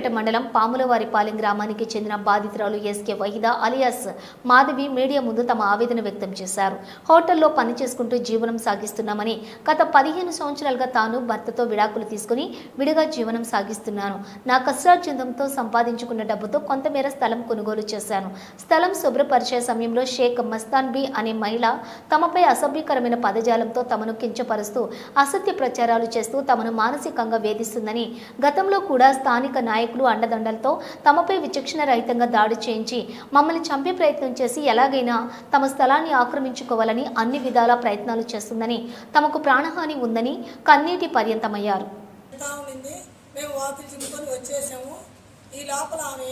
సూర్యాపేట మండలం పాములవారిపాలెం గ్రామానికి చెందిన బాధితురాలు SK Vahida alias Madhavi media ముందు తమ ఆవేదన వ్యక్తం చేశారు. హోటల్లో పని చేసుకుంటూ జీవనం సాగిస్తున్నామని, గత 15 సంవత్సరాలుగా తాను భర్తతో విడాకులు తీసుకుని విడిగా జీవనం సాగిస్తున్నాను. నా కష్టార్జితంతో సంపాదించుకున్న డబ్బుతో కొంతమేర స్థలం కొనుగోలు చేశాను. స్థలం శుభ్రపరిచే సమయంలో షేక్ మస్తాన్ బి అనే మహిళ తమపై అసభ్యకరమైన పదజాలంతో తమను కించపరుస్తూ అసత్య ప్రచారాలు చేస్తూ తమను మానసికంగా వేధిస్తుందని, గతంలో కూడా స్థానిక నాయకులు అండదండలతో తమపై విచక్షణ రహితంగా దాడి చేయించి మమ్మల్ని చంపే ప్రయత్నం చేసి ఎలాగైనా తమ స్థలాన్ని ఆక్రమించుకోవాలని అన్ని విధాల ప్రయత్నాలు చేస్తుందని, తమకు ప్రాణహాని ఉందని కన్నీటి పర్యంతమయ్యారు. మేము వాకిలి చుట్టుకొని వచ్చేసాము. ఈ లోపల ఆమె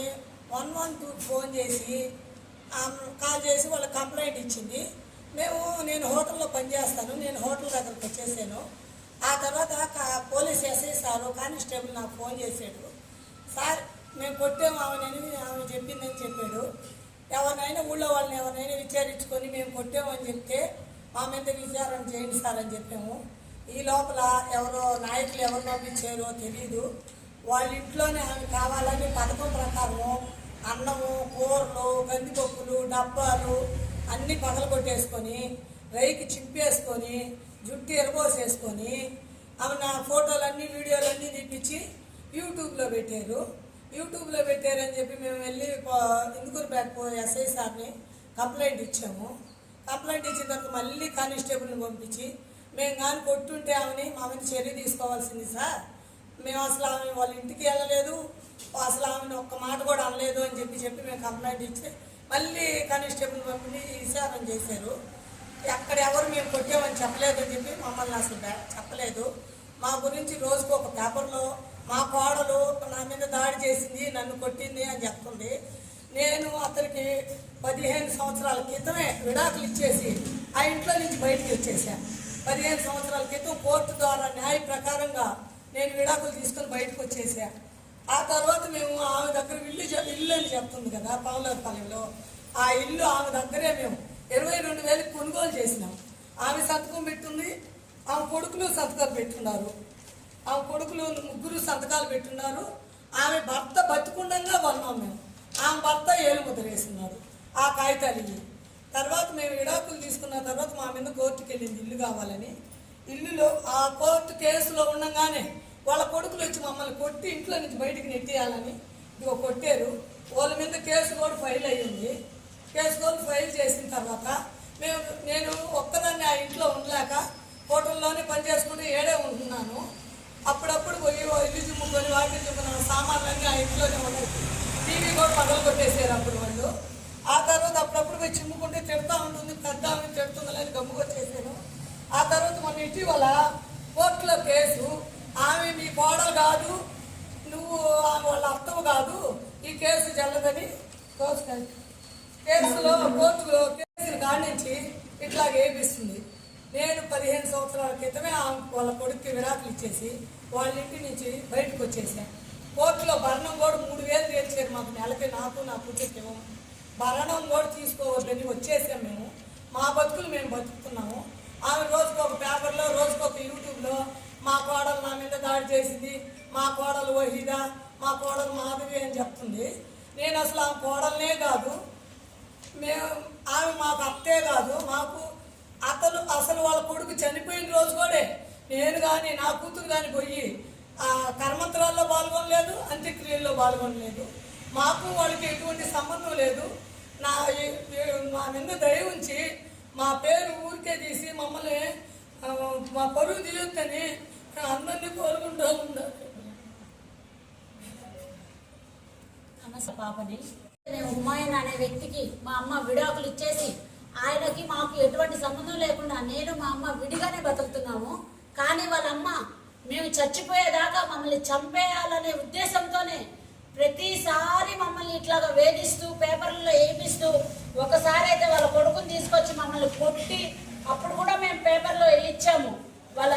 112 ఫోన్ చేసి కాల్ చేసి వాళ్ళ కంప్లైంట్ ఇచ్చింది. నేను హోటల్లో పనిచేస్తాను, నేను హోటల్ దగ్గరకు వచ్చేసాను. ఆ తర్వాత పోలీస్ ఎస్ఐ సారు కానిస్టేబుల్ నాకు ఫోన్ చేశాడు. సార్ మేము కొట్టాము ఆమె చెప్పిందని చెప్పాడు. ఎవరినైనా ఊళ్ళో వాళ్ళని ఎవరినైనా విచారించుకొని మేము కొట్టామని చెప్తే మా మీద విచారణ చేయండి సార్ అని చెప్పాము. ఈ లోపల ఎవరో నాయకులు ఎవరు పంపించారో తెలీదు. వాళ్ళ ఇంట్లోనే ఆమె కావాలని పథకం ప్రకారము అన్నము, కూరలు, కందిపప్పులు, డబ్బాలు అన్నీ పగలు కొట్టేసుకొని రైకి చింపేసుకొని జుట్టు ఎరబోసేసుకొని ఆమె నా ఫోటోలన్నీ వీడియోలన్నీ తీపించి యూట్యూబ్లో పెట్టారని చెప్పి మేము వెళ్ళి ఇందుకూరుపేట ఎస్ఐ సార్ని కంప్లైంట్ ఇచ్చాము. కంప్లైంట్ ఇచ్చిన తర్వాత మళ్ళీ కానిస్టేబుల్ని పంపించి మేము కానీ కొట్టుంటే ఆమెని మా మీద చర్య తీసుకోవాల్సింది సార్, మేము అసలు ఆమె వాళ్ళ ఇంటికి వెళ్ళలేదు, అసలు ఆమెను ఒక్క మాట కూడా అనలేదు అని చెప్పి మేము కంప్లైంట్ ఇచ్చి మళ్ళీ కానిస్టేబుల్ పంపిణీ విచారణ చేశారు. అక్కడ ఎవరు మేము కొట్టామని చెప్పలేదని చెప్పి మమ్మల్ని అసలు చెప్పలేదు. మా గురించి రోజుకు ఒక పేపర్లో మా కోడలు నా మీద దాడి చేసింది, నన్ను కొట్టింది అని చెప్తుంది. నేను అతనికి 15 సంవత్సరాల క్రితమే విడాకులు ఇచ్చేసి ఆ ఇంట్లో నుంచి బయటకు వచ్చేసాను. 15 సంవత్సరాల క్రితం కోర్టు ద్వారా న్యాయ ప్రకారంగా నేను విడాకులు తీసుకొని బయటకు వచ్చేసాను. ఆ తర్వాత మేము ఆమె దగ్గర ఇల్లు అని చెప్తుంది కదా పాములవారిపాలెంలో, ఆ ఇల్లు ఆమె దగ్గరే మేము 22,000 కొనుగోలు చేసినాం. ఆమె సంతకం పెట్టుంది, ఆమె కొడుకులు సంతకాలు పెట్టున్నారు. ఆమె కొడుకులు 3 సంతకాలు పెట్టున్నారు. ఆమె భర్త బతుకుండంగా కొన్నాం మేము. ఆమె భర్త ఏలుముద్ర వేస్తున్నారు ఆ కాగితాలు ఇవి. తర్వాత మేము విడాకులు తీసుకున్న తర్వాత మా మీద కోర్టుకు వెళ్ళింది ఇల్లు కావాలని. ఇల్లులో ఆ కోర్టు కేసులో ఉండగానే వాళ్ళ కొడుకులు వచ్చి మమ్మల్ని కొట్టి ఇంట్లో నుంచి బయటికి నెట్టేయాలని ఇదిగో కొట్టారు. వాళ్ళ మీద కేసు కూడా ఫైల్ అయ్యింది. కేసు కూడా ఫైల్ చేసిన తర్వాత నేను ఒక్కదాన్ని ఆ ఇంట్లో ఉండలేక హోటల్లోనే పని చేసుకుంటూ ఏడే ఉంటున్నాను. అప్పుడప్పుడు పోయి ఇల్లు చుమ్ముకొని వాకిలు చుమ్ముకున్న సామాన్లన్నీ ఆ ఇంట్లోనే ఉన్నాయి. టీవీ కూడా పగలు కొట్టేసారు అప్పుడు వాళ్ళు. ఆ తర్వాత అప్పుడప్పుడు పోయి చిమ్ముకుంటే తిడతా ఉంటుంది, పెద్ద ఆమె తిడుతుందని గమ్ముకొచ్చేసాను. ఆ తర్వాత మొన్న ఇటీవల కోర్టులో కేసు, ఆమె మీ కోడలు కాదు, నువ్వు ఆమె వాళ్ళ అత్తవు కాదు, ఈ కేసు చెల్లదని కేసులో కోర్టులో కేసులు కానించి ఇట్లా వేపిస్తుంది. నేను 15 సంవత్సరాల క్రితమే వాళ్ళ కొడుక్కి విడాకులు ఇచ్చేసి వాళ్ళ ఇంటి నుంచి బయటకు వచ్చేసాను. కోర్టులో భరణం కూడా 3,000 తెచ్చారు మాకు నెలకి, నాకు నా కూతురికి భరణం కూడా తీసుకోవద్దని వచ్చేసాం మేము. మా బతుకులు మేము బతుకుతున్నాము. ఆమె రోజుకు ఒక పేపర్లో, రోజుకు ఒక యూట్యూబ్లో మా కోడలు నా మీద దాడి చేసింది, మా కోడలు వహీదా, మా కోడలు మాధవి అని చెప్తుంది. నేను అసలు ఆమె కోడలనే కాదు, ఆమె మాకు అత్తే కాదు, మాకు అసలు వాళ్ళ కొడుకు చనిపోయిన రోజు కూడా నేను కానీ నా కూతురు కానీ పోయి కర్మంతరాల్లో పాల్గొనలేదు, అంత్యక్రియల్లో పాల్గొనలేదు. మాకు వాళ్ళకి ఎటువంటి సంబంధం లేదు. మా మీద దయ ఉంచి మా పేరు ఊరికే తీసి మమ్మల్ని మా పరువు తీయొద్దని అందరినీ కోరుకుంటూ ఉన్నారు. పాపని హుమాయూన్ అనే వ్యక్తికి మా అమ్మ విడాకులు ఇచ్చేసి ఆయనకి మాకు ఎటువంటి సంబంధం లేకుండా నేను మా అమ్మ విడిగానే బతుకుతున్నాము. కానీ వాళ్ళమ్మ మేము చచ్చిపోయేదాకా మమ్మల్ని చంపేయాలనే ఉద్దేశంతోనే ప్రతిసారి మమ్మల్ని ఇట్లాగా వేధిస్తూ పేపర్లలో వేపిస్తూ, ఒకసారి అయితే వాళ్ళ కొడుకుని తీసుకొచ్చి మమ్మల్ని కొట్టి, అప్పుడు కూడా మేము పేపర్లో ఇచ్చాము. వాళ్ళ